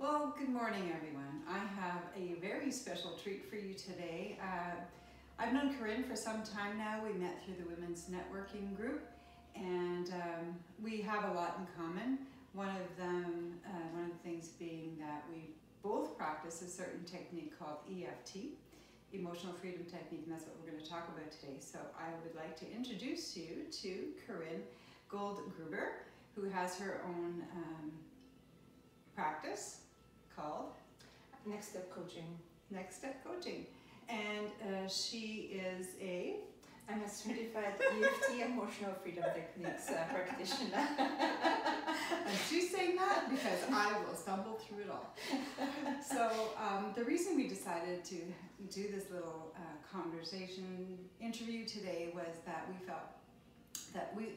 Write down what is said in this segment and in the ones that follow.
Well, good morning, everyone. I have a very special treat for you today. I've known Karin for some time now. We met through the Women's Networking Group, and we have a lot in common. One of the things being that we both practice a certain technique called EFT, Emotional Freedom Technique, and that's what we're going to talk about today. So I would like to introduce you to Karin Goldgruber, who has her own practice called Next Step Coaching. Next Step Coaching. And she is I'm a certified EFT Emotional Freedom Techniques practitioner. And she's saying that because I will stumble through it all. So the reason we decided to do this little conversation interview today was that we felt that we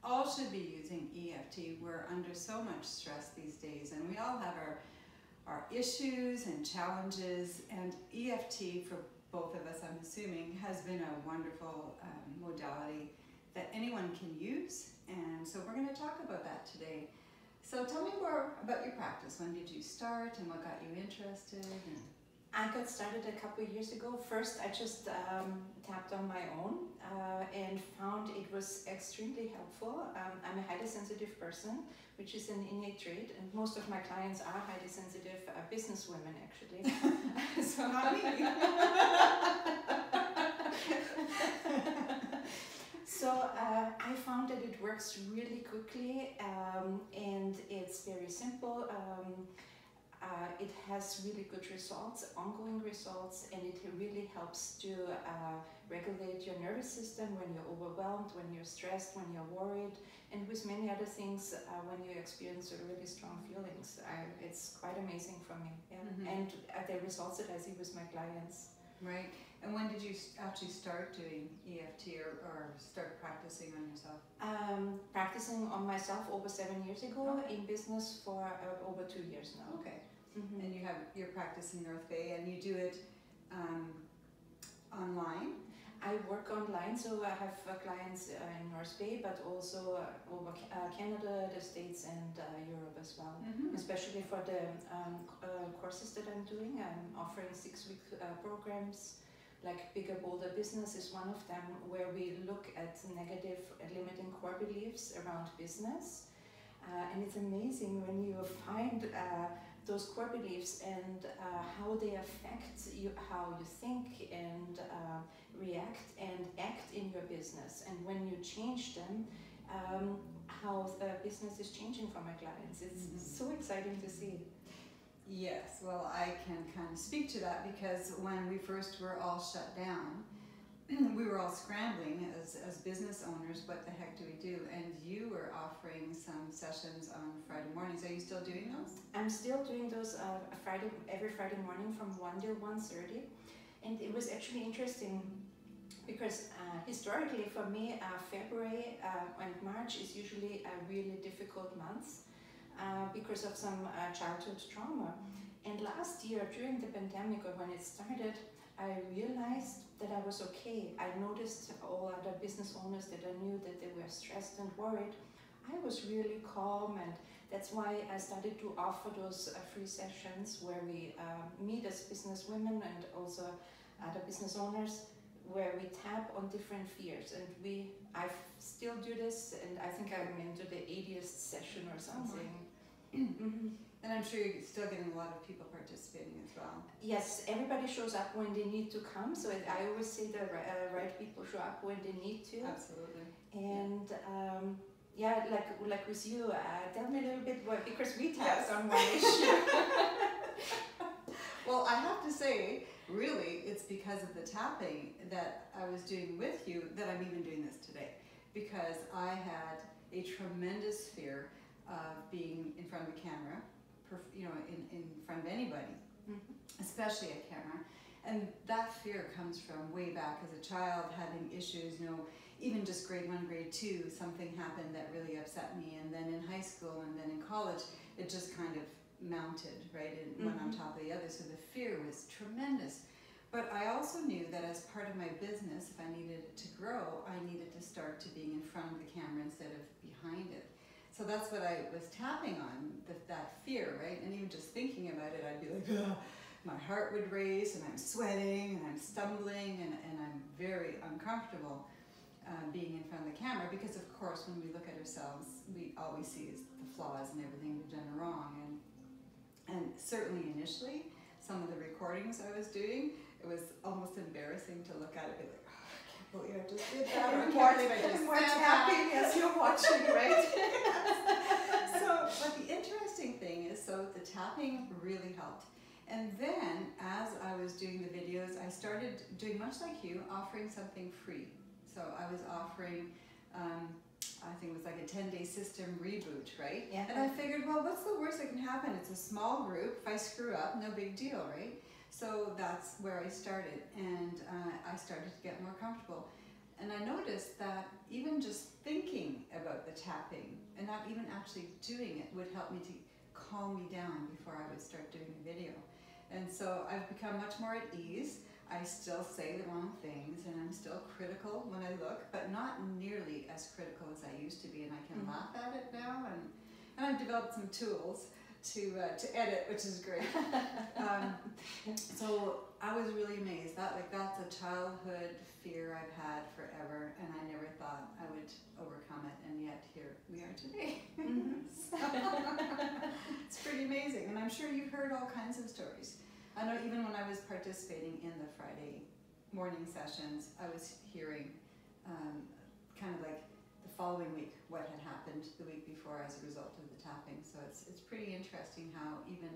all should be using EFT. We're under so much stress these days, and we all have our issues and challenges, and EFT for both of us, I'm assuming, has been a wonderful modality that anyone can use, and so we're going to talk about that today. So tell me more about your practice. When did you start and what got you interested? I got started a couple of years ago. First, I just tapped on my own and found it was extremely helpful. I'm a highly sensitive person, which is an innate trait, and most of my clients are highly sensitive business women, actually. So Not me. So I found that it works really quickly and it's very simple. It has really good results, ongoing results, and it really helps to regulate your nervous system when you're overwhelmed, when you're stressed, when you're worried, and with many other things when you experience really strong feelings. It's quite amazing for me, yeah. And the results that I see with my clients. Right. And when did you actually start doing EFT or start practicing on yourself? Practicing on myself over 7 years ago, in business for over 2 years now. Okay. And you're practicing North Bay, and you do it online? I work online, so I have clients in North Bay, but also over Canada, the States, and Europe as well. Especially for the courses that I'm doing, I'm offering 6-week programs. Like Bigger, Bolder Business is one of them, where we look at negative limiting core beliefs around business. And it's amazing when you find those core beliefs and how they affect you, how you think and react and act in your business. And when you change them, how the business is changing for my clients. It's so exciting to see. Yes, well, I can kind of speak to that because when we first were all shut down, we were all scrambling as business owners. What the heck do we do? And you were offering some sessions on Friday mornings. Are you still doing those? I'm still doing those every Friday morning from 1 till 1:30. And it was actually interesting because historically for me, February and March is usually a really difficult month because of some childhood trauma. And last year during the pandemic, or when it started, I realized that I was okay. I noticed all other business owners that I knew that they were stressed and worried. I was really calm, and that's why I started to offer those free sessions where we meet as business women and also other business owners, where we tap on different fears. And I still do this, and I think I'm into the 80th session or something. And I'm sure you're still getting a lot of people participating as well. Yes, everybody shows up when they need to come. So I always say the right people show up when they need to. Absolutely. And yeah, like with you, tell me a little bit what, because we tapped on one issue. Well, I have to say, really, it's because of the tapping that I was doing with you that I'm even doing this today. Because I had a tremendous fear of being in front of a camera, in front of anybody, especially a camera. And that fear comes from way back as a child, having issues, even just grade 1, grade 2, something happened that really upset me. And then in high school and then in college, it just kind of mounted, right, and one on top of the other. So the fear was tremendous. But I also knew that as part of my business, if I needed it to grow, I needed to start to being in front of the camera instead of behind it. So that's what I was tapping on, that fear, right? And even just thinking about it, I'd be like, ugh, my heart would race, and I'm sweating, and I'm stumbling, and I'm very uncomfortable being in front of the camera, because of course when we look at ourselves, we always see is the flaws and everything we've done wrong. And certainly initially, some of the recordings I was doing, it was almost embarrassing to look at it and be like, oh, I can't believe I just did that. Or I can't believe I just said tapping that. as you're watching, right? So, but the interesting thing is, so the tapping really helped. And then, as I was doing the videos, I started doing much like you, offering something free. So I was offering, I think it was like a 10-day system reboot, right? Yeah. And I figured, well, what's the worst that can happen? It's a small group. If I screw up, no big deal, right? So that's where I started, and I started to get more comfortable. And I noticed that even just thinking about the tapping and not even actually doing it would help me to calm me down before I would start doing the video. And so I've become much more at ease. I still say the wrong things, and I'm still critical when I look, but not nearly as critical as I used to be, and I can laugh at it now, and I've developed some tools to edit, which is great. So I was really amazed. That's a childhood fear I've had forever, and I never thought I would overcome it, and yet here we are today. It's pretty amazing, and I'm sure you've heard all kinds of stories. I know even when I was participating in the Friday morning sessions, I was hearing kind of like the following week what had happened the week before as a result of the tapping. So it's pretty interesting how even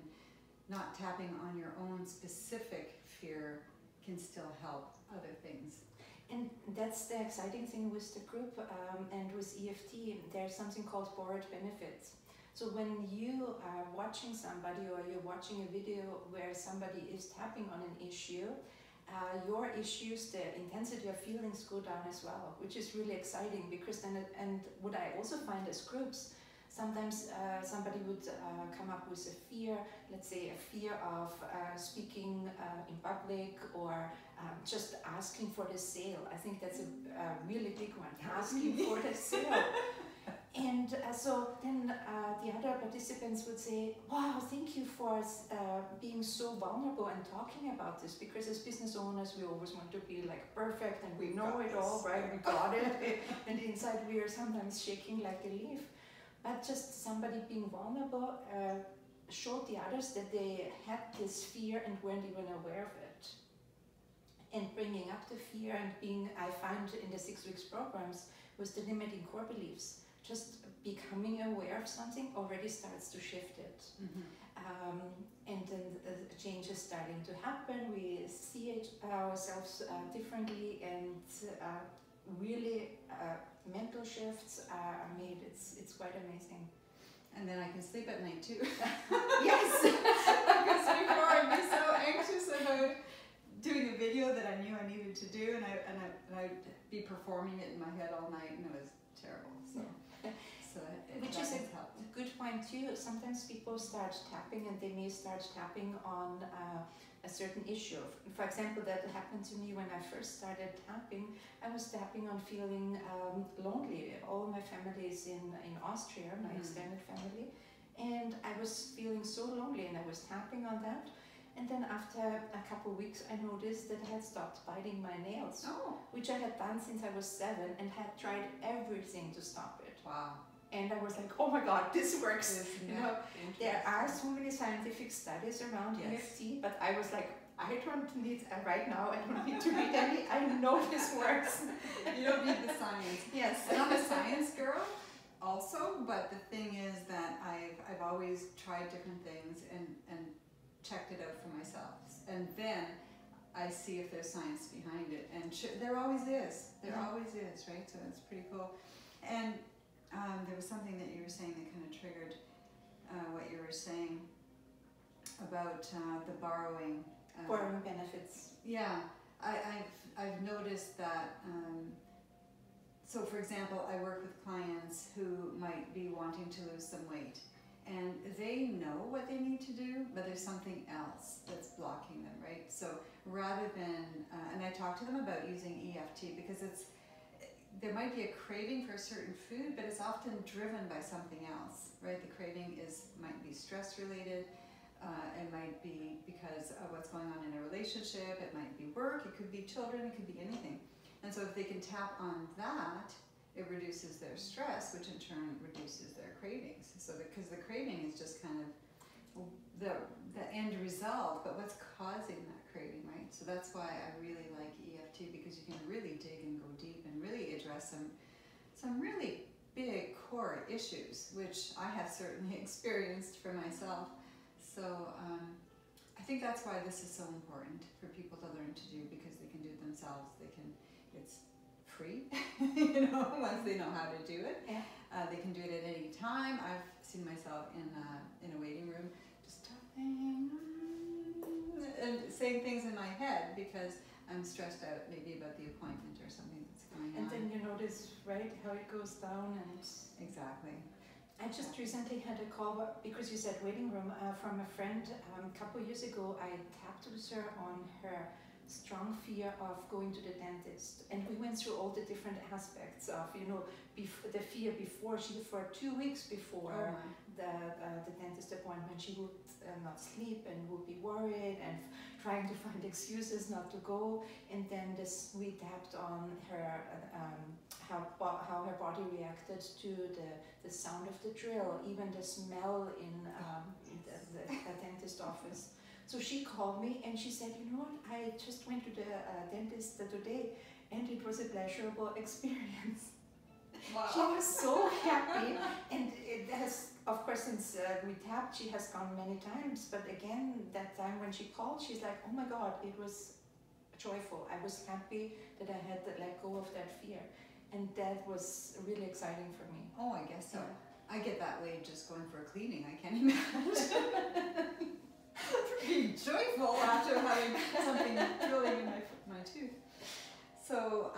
not tapping on your own specific fear can still help other things. And that's the exciting thing with the group and with EFT. There's something called borrowed benefits. So when you are watching somebody, or you're watching a video where somebody is tapping on an issue, your issues, the intensity of feelings go down as well, which is really exciting, because then, and what I also find as groups, sometimes somebody would come up with a fear, let's say a fear of speaking in public, or just asking for the sale. I think that's a really big one, asking for the sale. And so then the other participants would say, wow, thank you for being so vulnerable and talking about this, because as business owners, we always want to be like perfect, and we know it all, right? We got it. And inside we are sometimes shaking like a leaf. But just somebody being vulnerable showed the others that they had this fear and weren't even aware of it. And bringing up the fear and being, I find in the 6 weeks programs, with the limiting core beliefs, just becoming aware of something already starts to shift it. And then the change is starting to happen. We see ourselves differently, and really mental shifts are made. It's quite amazing. And then I can sleep at night too. Yes! Because before I'd be so anxious about doing a video that I knew I needed to do, and I'd be performing it in my head all night, and it was terrible. So. Which is a good point too. Sometimes people start tapping, and they may start tapping on a certain issue. For example, that happened to me when I first started tapping. I was tapping on feeling lonely. All my family is in Austria, my extended family, and I was feeling so lonely, and I was tapping on that. And then after a couple of weeks, I noticed that I had stopped biting my nails, which I had done since I was 7, and had tried everything to stop it. Wow. And I was like, oh my God, this works. You know, there are so many scientific studies around EFT, but I was like, I don't need, right now, I don't need to read any, I know this works. You don't need the science. Yes. And I'm a science girl also, but the thing is that I've always tried different things and checked it out for myself. And then I see if there's science behind it. And there always is. There always is, right? So it's pretty cool. And there was something that you were saying that kind of triggered what you were saying about the borrowing. Borrowing benefits. Yeah, I've noticed that. So, for example, I work with clients who might be wanting to lose some weight, and they know what they need to do, but there's something else that's blocking them, right? So rather than, and I talk to them about using EFT, because there might be a craving for a certain food, but it's often driven by something else, right? The craving might be stress related. It might be because of what's going on in a relationship. It might be work. It could be children. It could be anything. And so if they can tap on that, it reduces their stress, which in turn reduces their cravings. So because the craving is just kind of the end result, but what's causing that craving, right? So that's why I really like EFT, because you can really dig and go deep and really address some really big core issues, which I have certainly experienced for myself. So I think that's why this is so important for people to learn to do, because they can do it themselves. It's free, you know, once they know how to do it. Yeah. They can do it at any time. I've seen myself in a waiting room just tapping and saying things in my head because I'm stressed out maybe about the appointment or something that's going on. And then you notice, right, how it goes down. And exactly. I just recently had a call, because you said waiting room, from a friend. A couple years ago, I tapped with her on her strong fear of going to the dentist, and we went through all the different aspects of, you know, the fear before. For 2 weeks before the dentist appointment, she would not sleep and would be worried and trying to find excuses not to go. And then we tapped on her how her body reacted to the sound of the drill, even the smell in the dentist office. So she called me and she said, you know what, I just went to the dentist today and it was a pleasurable experience. Wow. She was so happy, and it has, of course, since we tapped, she has gone many times, but again, that time when she called, she's like, oh my God, it was joyful. I was happy that I had to let go of that fear, and that was really exciting for me. Oh, I guess so. Yeah. I get that way just going for a cleaning, I can't imagine. Pretty joyful after having something drilling in my tooth. So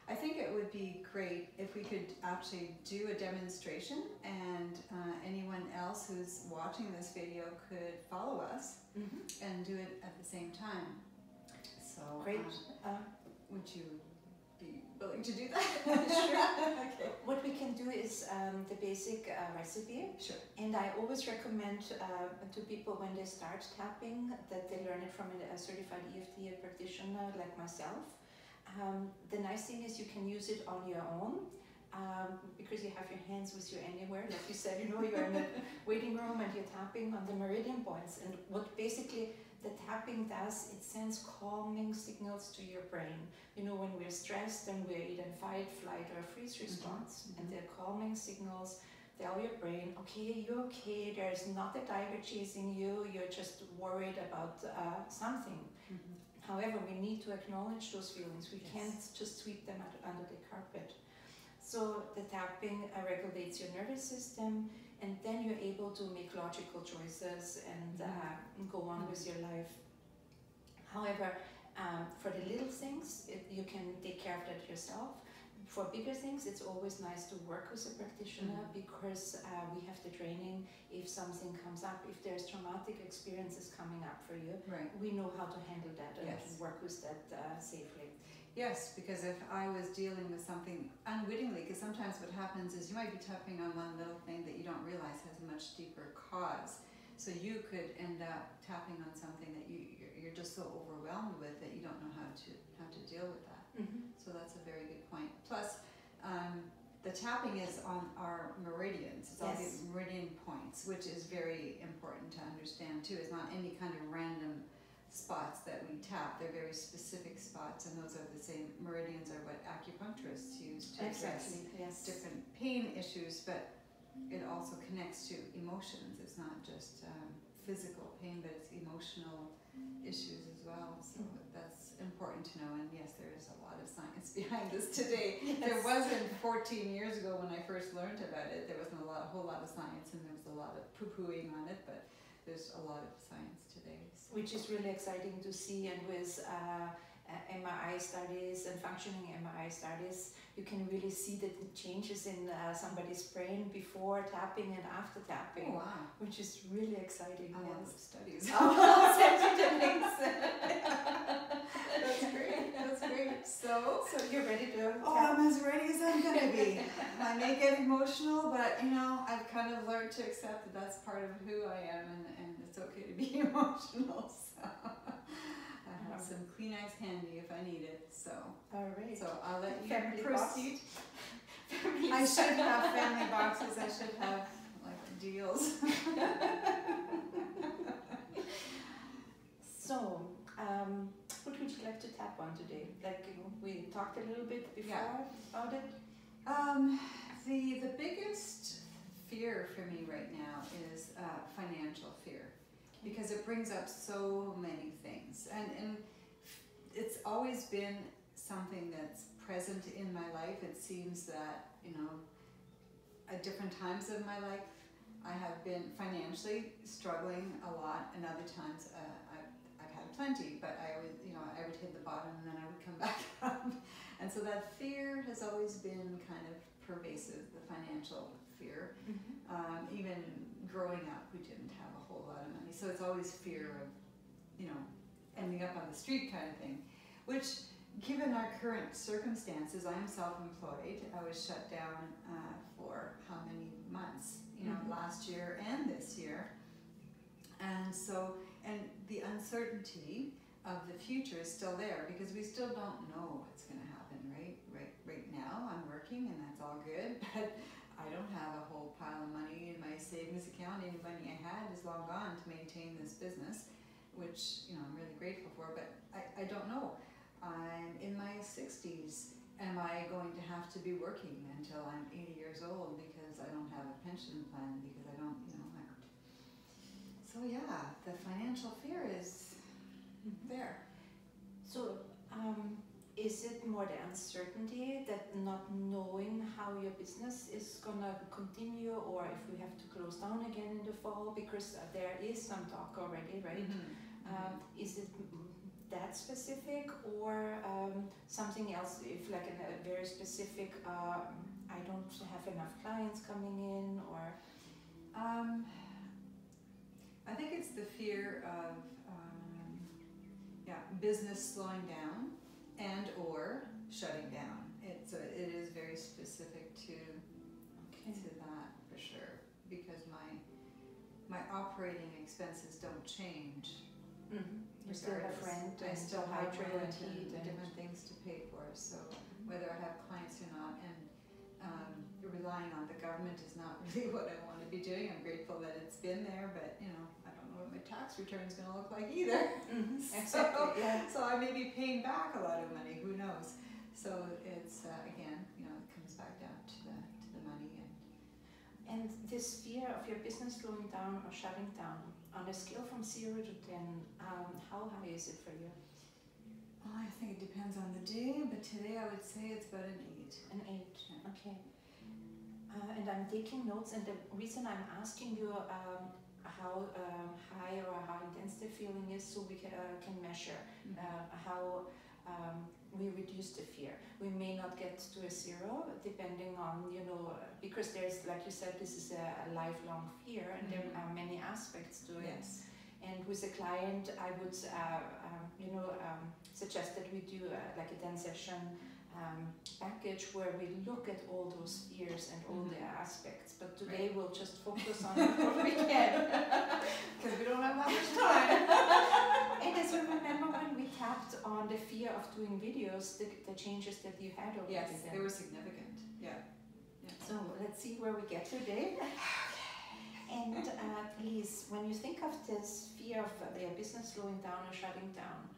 I think it would be great if we could actually do a demonstration, and anyone else who's watching this video could follow us and do it at the same time. So great. Would you be willing to do that? Sure. Okay. What we can do is the basic recipe. Sure. And I always recommend to people when they start tapping that they learn it from a certified EFT practitioner like myself. The nice thing is you can use it on your own because you have your hands with you anywhere. Like you said, you know, you're in a waiting room and you're tapping on the meridian points. And what basically the tapping does, it sends calming signals to your brain. You know, when we're stressed and we're in fight, flight, or freeze response, and they're calming signals, tell your brain, okay, you're okay, there's not a tiger chasing you, you're just worried about something. However, we need to acknowledge those feelings. We can't just sweep them under the carpet. So the tapping regulates your nervous system, and then you're able to make logical choices and go on with your life. However, for the little things, you can take care of that yourself. For bigger things, it's always nice to work with a practitioner because we have the training. If something comes up, if there's traumatic experiences coming up for you, we know how to handle that and to work with that safely. Yes, because if I was dealing with something unwittingly, because sometimes what happens is you might be tapping on one little thing that you don't realize has a much deeper cause. So you could end up tapping on something that you're just so overwhelmed with that you don't know how to deal with that. So that's a very good point. Plus, the tapping is on our meridians. It's all the meridian points, which is very important to understand too. It's not any kind of random spots that we tap. They're very specific spots, and those are the same. Meridians are what acupuncturists use to address different pain issues, but it also connects to emotions. It's not just physical pain, but it's emotional issues as well. So that's important to know. And yes, there is a lot of science behind this today. There wasn't 14 years ago when I first learned about it. There wasn't a whole lot of science, and there was a lot of poo-pooing on it, but there's a lot of science today. So. Which is really exciting to see, and with MRI studies and functioning MRI studies, you can really see the changes in somebody's brain before tapping and after tapping, which is really exciting. I love those studies. I'll send you the links. That's great. That's great. So So you're ready to Oh, I'm as ready as I'm gonna be. I may get emotional, but you know, I've kind of learned to accept that that's part of who I am, and it's okay to be emotional. So I have some Kleenex handy if I need it. So all right. So I'll let you Family proceed. I should have family boxes. I should have like deals. So, what would you like to tap on today? Like we talked a little bit before about it. The biggest fear for me right now is financial fear, because it brings up so many things, and it's always been something that's present in my life. It seems that, you know, at different times of my life I have been financially struggling a lot, and other times I've had plenty, but I would, you know, I would hit the bottom and then I would come back up. And so that fear has always been kind of pervasive, the financial fear. Even growing up, we didn't have a whole lot of money, so it's always fear of, you know, ending up on the street kind of thing, which, given our current circumstances, I'm self-employed. I was shut down for how many months, you know, last year and this year. And so, and the uncertainty of the future is still there, because we still don't know what's going to happen, right? Right now I'm working and that's all good, but I don't have a whole pile of money in my savings account. Any money I had is long gone to maintain this business, which, you know, I'm really grateful for, but I don't know. I'm in my 60s. Am I going to have to be working until I'm 80 years old because I don't have a pension plan, because I don't, you know, so yeah, the financial fear is there. So, is it more the uncertainty, that not knowing how your business is gonna continue, or if we have to close down again in the fall, because there is some talk already, right? Is it that specific, or something else? If like a very specific, I don't have enough clients coming in, or I think it's the fear of business slowing down and or shutting down. It is very specific to that for sure, because my operating expenses don't change. You still have rent, I still have rent and and different things to pay for. So whether I have clients or not, and relying on the government is not really what I want to be doing. I'm grateful that it's been there, but you know, I don't know what my tax return is going to look like either. Exactly. So I may be paying back a lot of money. Who knows? So it's again, you know, it comes back down to the money. And this fear of your business slowing down or shutting down, on a scale from 0 to 10, how high is it for you? Well, I think it depends on the day, but today I would say it's about an 8. An 8, okay. And I'm taking notes, and the reason I'm asking you how high or how intense the feeling is, so we can measure how we reduce the fear. We may not get to a 0, depending on, you know, because there's, like you said, this is a lifelong fear, and there are many aspects to it. Yes. And with a client, I would, suggest that we do like a 10-session package where we look at all those fears and all the aspects. But today we'll just focus on what we can, because we don't have that much time. And as you remember, when we tapped on the fear of doing videos, the changes that you had over Yes, they were significant. Yeah. So let's see where we get today. And Lise, when you think of this fear of their business slowing down or shutting down,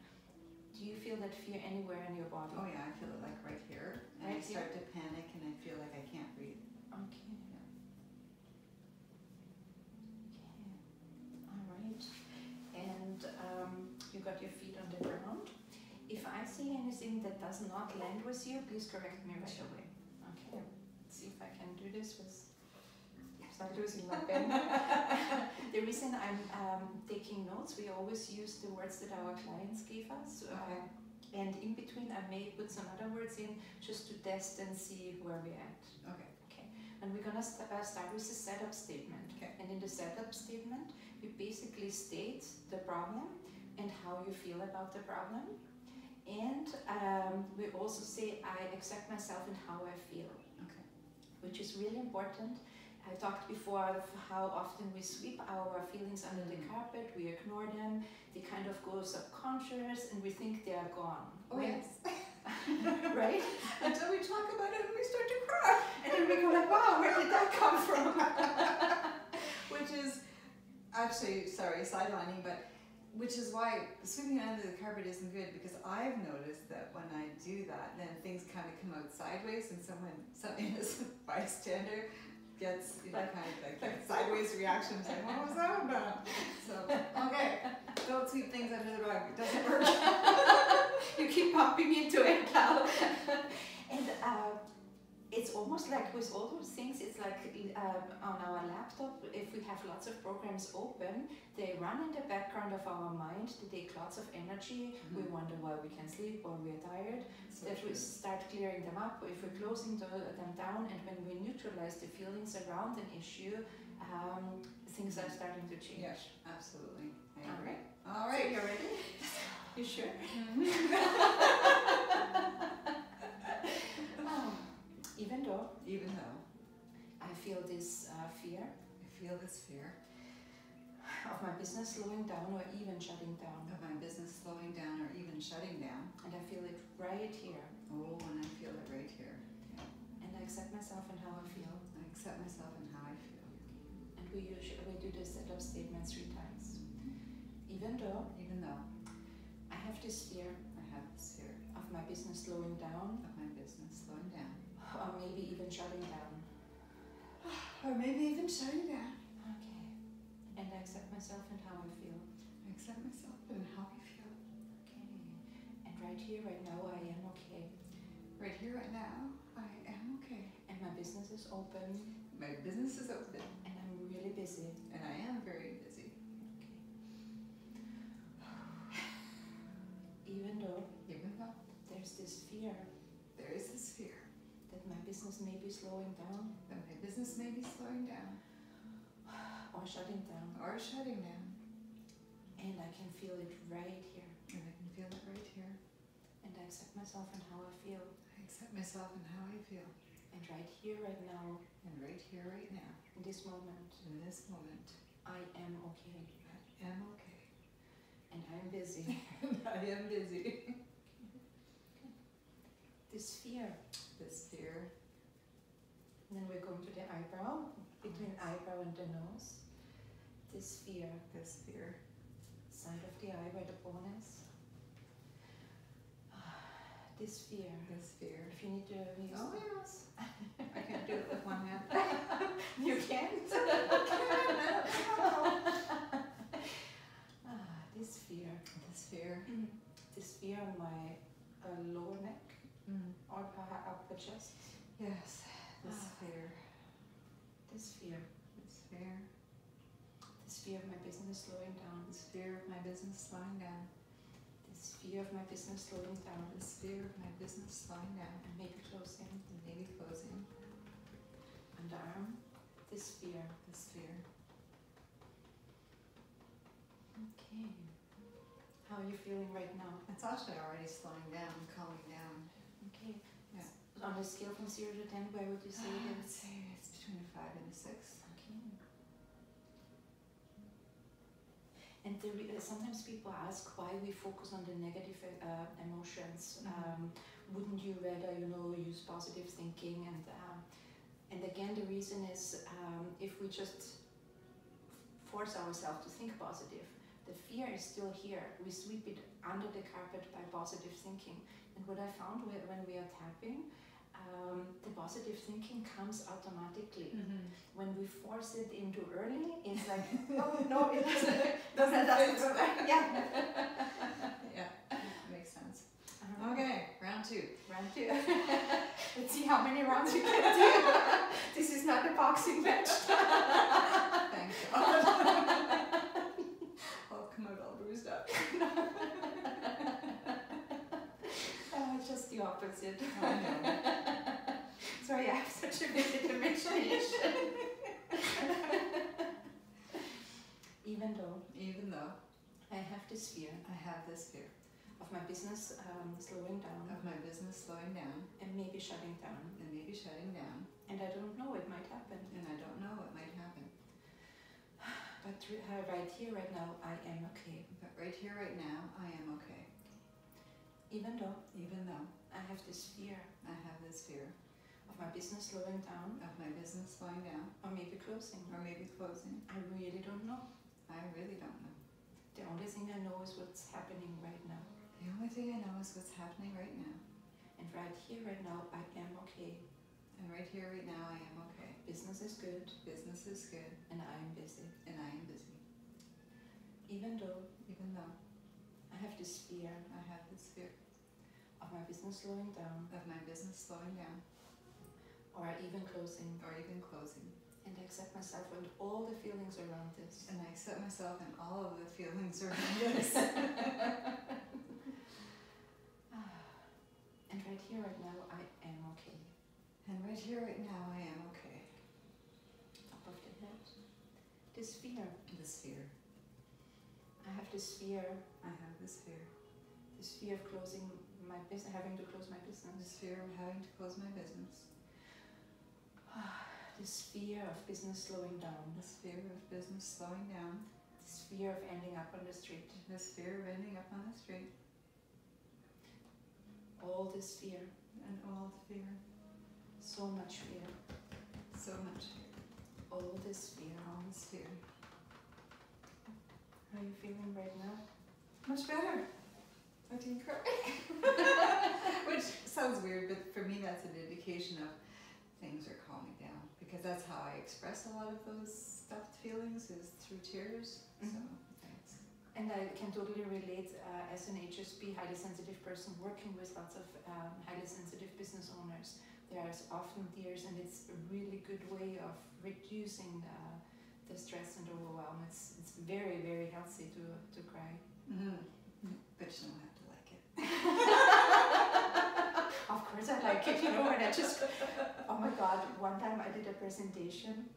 do you feel that fear anywhere in your body? Oh yeah, I feel it like right here. And I start to panic and I feel like I can't breathe. Okay. Yeah. Okay. All right. And you got your feet on the ground. If I say anything that does not land with you, please correct me right away. Okay. Let's see if I can do this without losing my pen. The reason I'm taking notes, we always use the words that our clients gave us. And in between, I may put some other words in just to test and see where we're at. Okay. And we're gonna start with a setup statement. And in the setup statement, we basically state the problem and how you feel about the problem. And we also say I accept myself and how I feel, Okay. which is really important. I talked before of how often we sweep our feelings under the carpet, we ignore them, they kind of go subconscious and we think they are gone. Oh, right? yes. Right? Until we talk about it and we start to cry. And then we go like, wow, where did that come from? Which is, actually, sorry, sidelining, but which is why sweeping it under the carpet isn't good, because I've noticed that when I do that, then things kind of come out sideways, and some innocent bystander gets, you know, kind of like sideways reactions, like, what was that about? So, okay, don't sweep things under the rug, it doesn't work. You keep pumping into it now. And it's almost like with all those things, it's like on our laptop, if we have lots of programs open, they run in the background of our mind, they take lots of energy, we wonder why we can't sleep or we're tired, so that we start clearing them up, if we're closing them down, and when we neutralize the feelings around an issue, things are starting to change. Yes, absolutely. I All agree. right. All right. So you're ready? You sure? Even though I feel this fear, of my business slowing down or even shutting down. Of my business slowing down or even shutting down. And I feel it right here. Oh, and I feel it right here. Yeah. And I accept myself and how I feel. I accept myself and how I feel. And we do this set of statements 3 times. Even though I have this fear of my business slowing down, or maybe even shutting down. Okay. And I accept myself and how I feel. I accept myself and how I feel. Okay. And right here, right now, I am okay. Right here, right now, I am okay. And my business is open. My business is open. And I'm really busy. And I am very busy. Okay. Even though there's this fear. There is this fear. That my business may be slowing down. That my business may be slowing down. Or shutting down. And I can feel it right here. And I can feel it right here. And I accept myself and how I feel. I accept myself and how I feel. And right here, right now. And right here, right now. In this moment. I am okay. I am okay. And I am busy. And I am busy. This fear. And then we're going to the eyebrow, between eyebrow and the nose. This fear. Side of the eye where the bone is. This fear. If you need to use Oh, yes. I can't do it with one hand. You can't? This fear. This fear on my lower neck. Or upper chest. Yes. This fear. This fear. This fear of my business slowing down. This fear of my business slowing down. This fear of my business slowing down. And maybe closing. Underarm. This fear. Okay. How are you feeling right now? It's actually already slowing down, calming down. Okay. Yeah. On a scale from 0 to 10, where would you say it I'd is? say it's between a 5 and a 6. Okay. And sometimes people ask why we focus on the negative emotions. Wouldn't you rather, use positive thinking? And again, the reason is if we just force ourselves to think positive, the fear is still here. We sweep it under the carpet by positive thinking. And what I found when we are tapping, the positive thinking comes automatically. When we force it into early, it's like, oh no, it doesn't work. Yeah. Yeah, makes sense. Okay, round 2. Let's see how many rounds you can do. This is not a boxing match. Thank God. I'll come out all bruised up. Just the opposite. I know. Sorry, I have such a vivid imagination. Even though I I have this fear, of my business slowing down. Of my business slowing down. And maybe shutting down. And maybe shutting down. And I don't know, it might happen. And I don't know what might happen. But right here, right now, I am okay. But right here, right now, I am okay. Even though I have this fear. I have this fear. Of my business slowing down. Of my business slowing down. Or maybe closing. Or maybe closing. I really don't know. I really don't know. The only thing I know is what's happening right now. The only thing I know is what's happening right now. And right here, right now, I am okay. And right here, right now, I am okay. Business is good. Business is good. And I am busy. And I am busy. Even though I have this fear. I have this fear. Of my business slowing down. Of my business slowing down. Or even closing. Or even closing. And I accept myself and all the feelings around this. And I accept myself and all of the feelings around this. And right here, right now, I am okay. And right here, right now, I am okay. Top of the head. This fear. This fear. I have this fear. I have this fear. This fear of closing my business, having to close my business. This fear of having to close my business. This fear of business slowing down. This fear of business slowing down. This fear of ending up on the street. This fear of ending up on the street. All this fear. And all the fear. So much fear. So much fear. All this fear. All this fear. How are you feeling right now? Much better. I didn't cry. Which sounds weird, but for me that's an indication of things are calming down. Because that's how I express a lot of those stuffed feelings, is through tears. Mm-hmm. So thanks. And I can totally relate as an HSP, highly sensitive person, working with lots of highly sensitive business owners. There's often tears, and it's a really good way of reducing the stress and overwhelm. It's very, very healthy to cry. Mm-hmm. But you don't have to like it. Of course I like it, and I just, oh my God, one time I did a presentation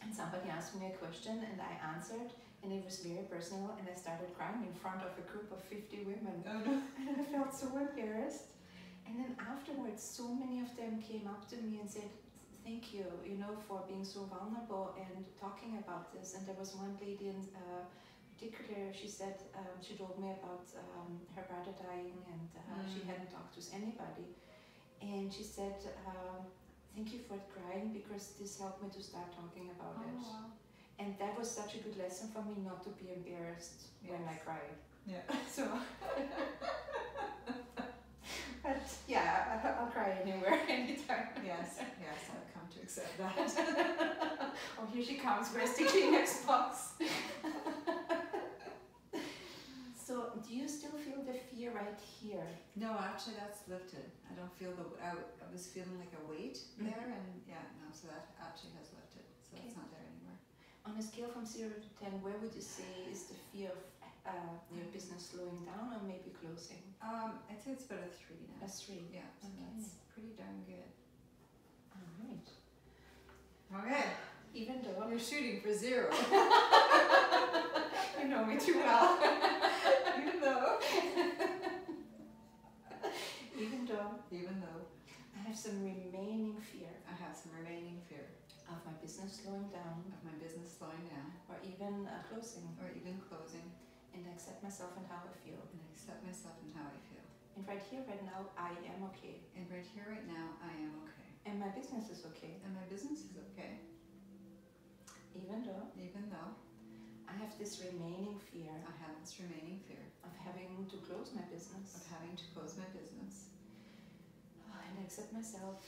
and somebody asked me a question and I answered, and it was very personal, and I started crying in front of a group of 50 women. Oh no. And I felt so embarrassed. And then afterwards, so many of them came up to me and said, thank you, for being so vulnerable and talking about this. And there was one lady in particular, she said, she told me about her brother dying, and she hadn't talked with anybody. And she said, thank you for crying, because this helped me to start talking about it. Wow. And that was such a good lesson for me, not to be embarrassed when I cried. Yeah. So, but yeah, I'll cry anywhere, anytime. Yes, I've come to accept that. Oh, here she comes, where's the Kleenex box? So, do you still feel the fear right here? No, actually that's lifted. I don't feel I was feeling like a weight there, and so that actually has lifted. So it's not there anymore. On a scale from 0 to 10, where would you say is the fear of your business slowing down or maybe closing? I'd say it's about a 3 now. A 3. Yeah, so that's pretty darn good. Alright. Okay. Even though You're shooting for 0. you know me too well. Even though I have some remaining fear. I have some remaining fear Of my business slowing down. of my business slowing down. Or even closing. Or even closing. And I accept myself and how I feel. And I accept myself and how I feel. And right here, right now, I am okay. And right here, right now, I am okay. And my business is okay. And my business is okay. Even though I have this remaining fear. I have this remaining fear Of having to close my business. of having to close my business. And I accept myself.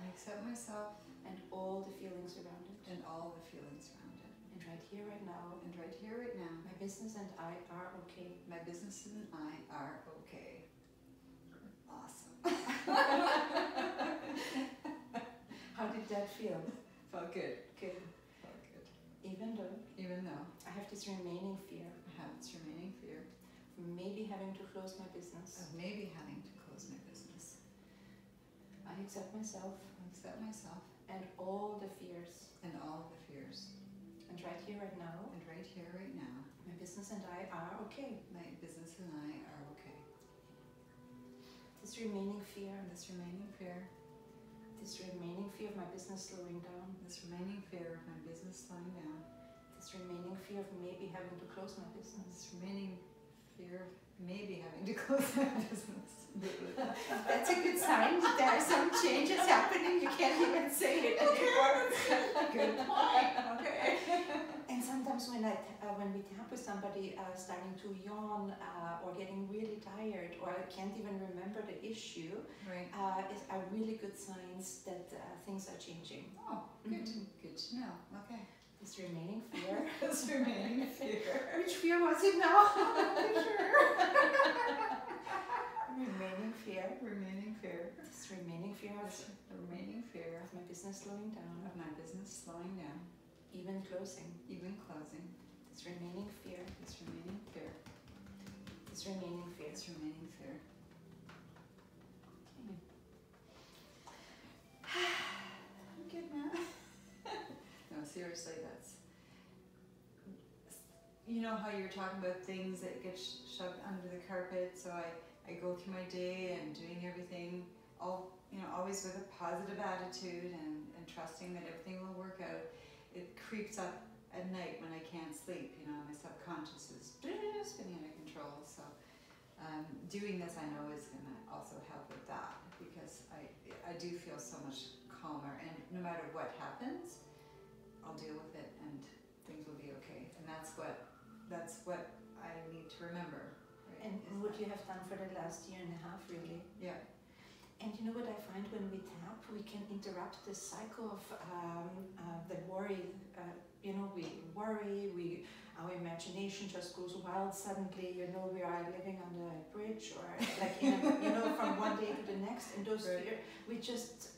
I accept myself And all the feelings around it. and all the feelings around it. And right here, right now, And right here, right now, my business and I are okay. my business and I are okay. Awesome. How did that feel? Felt good. Good. Felt good. Even though I have this remaining fear. have this remaining fear Of maybe having to close my business. of maybe having to close my business. I accept myself. I accept myself And all the fears. and all the fears. And right here, right now, And right here, right now, my business and I are okay. My business and I are okay. This remaining fear. This remaining fear. This remaining fear of my business slowing down. This remaining fear of my business slowing down. This remaining fear of maybe having to close my business. This remaining fear of maybe having to close my business. That's a good sign. There are some changes happening. You can't even say it anymore. Good point. Okay. And sometimes when we tap with somebody starting to yawn or getting really tired or can't even remember the issue, right, are really good signs that things are changing. Oh, good. Good to know. Okay. This remaining fear. This remaining fear. Which fear was it now? I'm not sure. Remaining fear. Remaining fear. This remaining fear of the remaining fear of my business slowing down. Of my business slowing down. Even closing. Even closing. This remaining fear. This remaining fear. This remaining fear. This remaining fear. I'm good now. No, seriously, that's... You know how you're talking about things that get shoved under the carpet, so I go through my day and doing everything, always with a positive attitude and trusting that everything will work out. It creeps up at night when I can't sleep, my subconscious is spinning out of control. So doing this I know is going to also help with that, because I do feel so much calmer, and no matter what happens, I'll deal with it and things will be okay. And that's what I need to remember. Right? And what you have done for the last year and a half, really. Yeah. And you know what I find when we tap, we can interrupt this cycle of the worry. We worry, our imagination just goes wild suddenly, we are living under a bridge or like, from one day to the next. And those right. fears, we just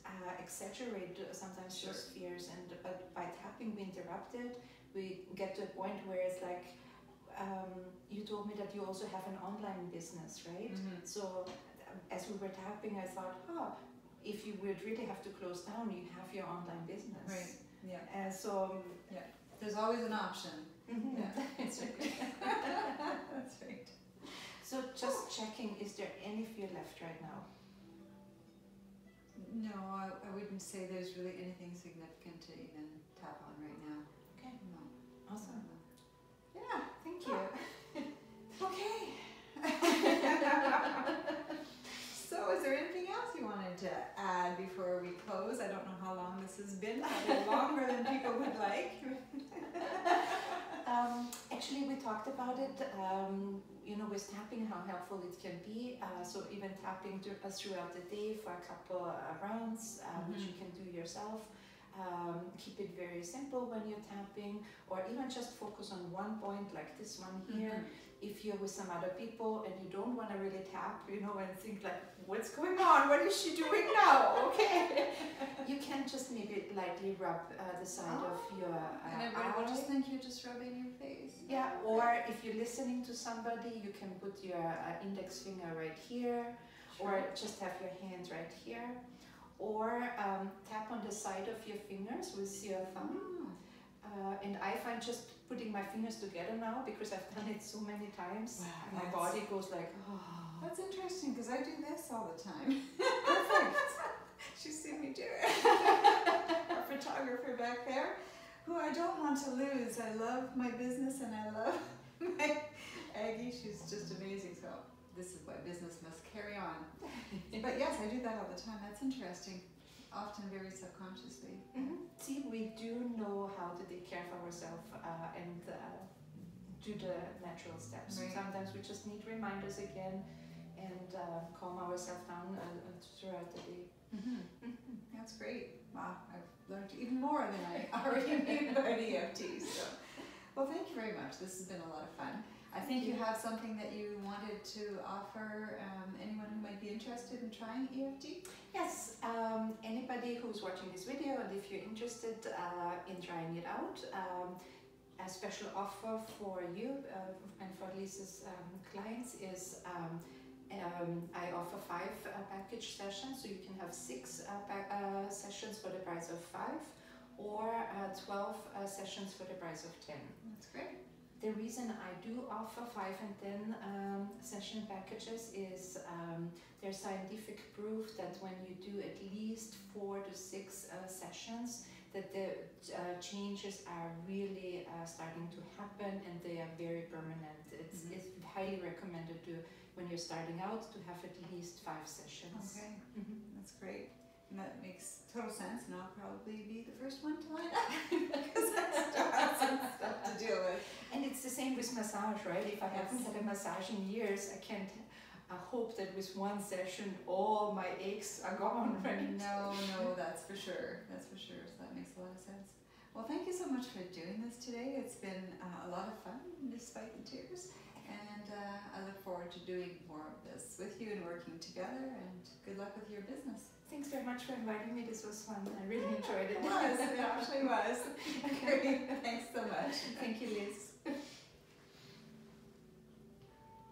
exaggerate sometimes Sure. those fears. But by tapping, we interrupt it. We get to a point where it's like, you told me that you also have an online business, right? Mm-hmm. So as we were tapping, I thought, if you would really have to close down, you have your online business. Right. Yeah. Yeah. There's always an option. Mm-hmm. Yeah. That's right. That's right. So just checking, is there any fear left right now? No, I wouldn't say there's really anything significant to even tap on right now. Okay. No. Awesome. Yeah. Thank you. Okay. So is there anything else you wanted to add before we close? I don't know how long this has been, probably longer than people would like. Actually, we talked about it, with tapping, how helpful it can be. So even tapping throughout the day for a couple rounds, which you can do yourself. Keep it very simple when you're tapping, or even just focus on one point like this one here. If you're with some other people and you don't want to really tap, and think like, what's going on? What is she doing now? Okay. You can just maybe lightly rub the side of your and everybody will just think you're just rubbing your face. Yeah, or if you're listening to somebody, you can put your index finger right here, or just have your hand right here. Or tap on the side of your fingers with your thumb. And I find just putting my fingers together now, because I've done it so many times, my body goes like, oh. That's interesting, because I do this all the time. Perfect. She's seen me do it. Our photographer back there, who I don't want to lose. I love my business and I love my Aggie. She's just amazing. So this is why business must carry on. But yes, I do that all the time. That's interesting. Often very subconsciously. See, we do know how to take care of ourselves and do the natural steps. Right. Sometimes we just need reminders again and calm ourselves down throughout the day. That's great. Wow, I've learned even more than I already knew about EFT. So, well, thank you very much. This has been a lot of fun. I think you have something that you wanted to offer anyone who might be interested in trying EFT? Yes, anybody who's watching this video, and if you're interested in trying it out, a special offer for you and for Lise's clients is I offer 5 package sessions, so you can have 6 sessions for the price of 5, or 12 sessions for the price of 10. That's great. the reason I do offer 5 and 10 session packages is there's scientific proof that when you do at least 4 to 6 sessions, that the changes are really starting to happen, and they are very permanent. It's highly recommended to, when you're starting out, to have at least 5 sessions. Okay, that's great. And that makes total sense, and I'll probably be the first one to line up because I still have some stuff to deal with. And it's the same with massage, right? If I haven't had a massage in years, I can't hope that with one session all my aches are gone, right? No, that's for sure. That's for sure. So that makes a lot of sense. Well, thank you so much for doing this today. It's been a lot of fun despite the tears. And I look forward to doing more of this with you and working together, and good luck with your business. Thanks very much for inviting me. This was fun. I really enjoyed it. It was. It actually was. Great. Thanks so much. Thank you, Liz.